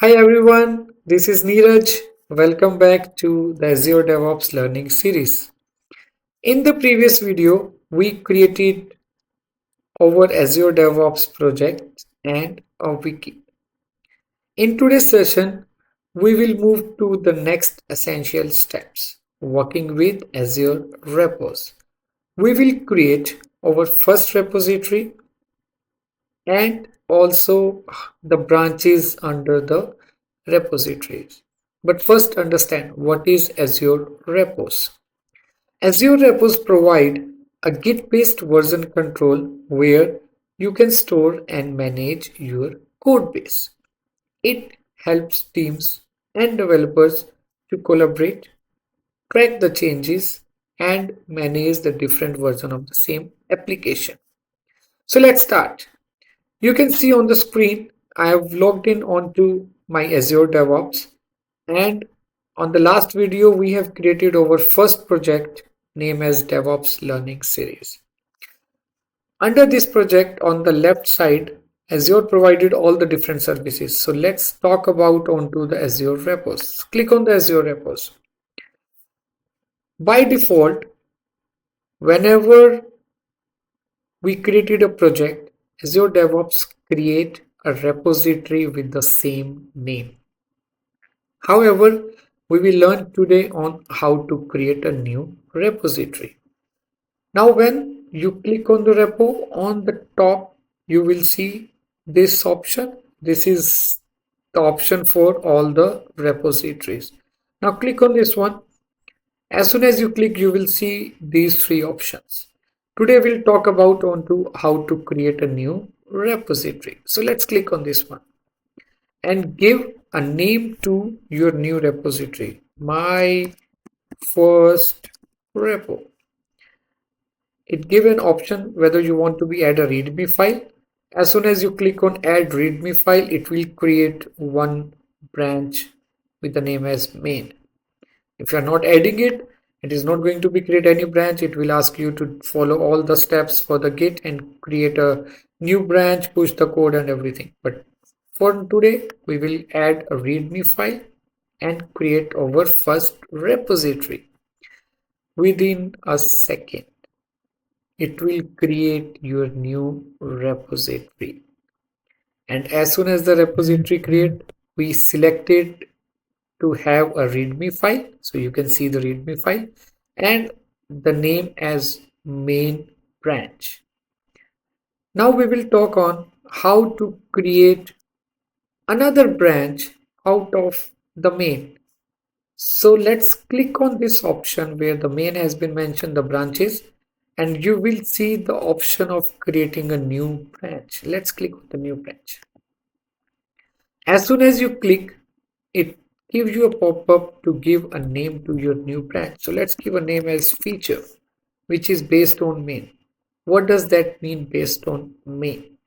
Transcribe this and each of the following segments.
Hi everyone, this is Neeraj. Welcome back to the Azure DevOps learning series. In the previous video, we created our Azure DevOps project and a wiki. In today's session, we will move to the next essential steps, working with Azure repos. We will create our first repository and also the branches under the repositories. But first understand what is Azure Repos. Azure Repos provide a Git-based version control where you can store and manage your code base. It helps teams and developers to collaborate, track the changes, and manage the different version of the same application. So let's start. You can see on the screen, I have logged in onto my Azure DevOps, and on the last video, we have created our first project named as DevOps Learning Series. Under this project on the left side, Azure provided all the different services. So let's talk about onto the Azure repos. Click on the Azure repos. By default, whenever we created a project, Azure DevOps create a repository with the same name. However, we will learn today on how to create a new repository. Now, when you click on the repo on the top, you will see this option. This is the option for all the repositories. Now click on this one. As soon as you click, you will see these three options. Today we'll talk about onto how to create a new repository. So let's click on this one and give a name to your new repository. My first repo. It gives an option whether you want to be add a readme file. As soon as you click on add readme file, it will create one branch with the name as main. If you are not adding it, it is not going to be create any branch. It will ask you to follow all the steps for the Git and create a new branch, push the code and everything. But for today, we will add a readme file and create our first repository. Within a second, it will create your new repository. And as soon as the repository create, we selected to have a readme file. So you can see the readme file and the name as main branch. Now we will talk on how to create another branch out of the main. So let's click on this option where the main has been mentioned, the branches, and you will see the option of creating a new branch. Let's click on the new branch. As soon as you click, it gives you a pop-up to give a name to your new branch. So let's give a name as feature, which is based on main. What does that mean based on main?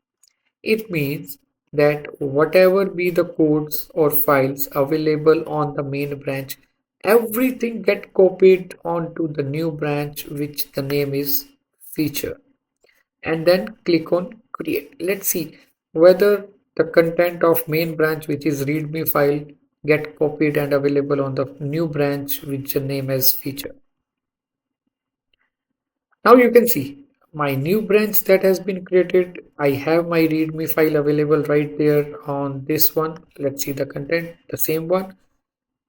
It means that whatever be the codes or files available on the main branch, everything get copied onto the new branch, which the name is feature, and then click on create. Let's see whether the content of main branch, which is readme file, get copied and available on the new branch which the name as feature. Now you can see my new branch that has been created. I have my readme file available right there on this one. Let's see the content, the same one.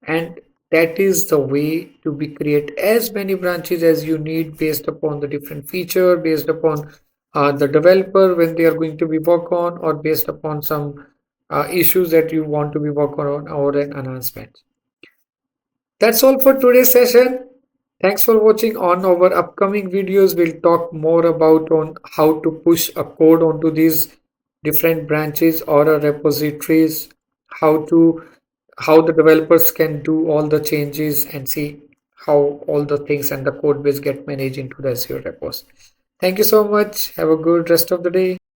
And that is the way to be create as many branches as you need based upon the different feature, based upon the developer when they are going to be work on, or based upon some issues that you want to be work on or an enhancement. That's all for today's session. Thanks for watching. On our upcoming videos, we'll talk more about on how to push a code onto these different branches or repositories, how the developers can do all the changes and see how all the things and the code base get managed into the Azure repos. Thank you so much. Have a good rest of the day.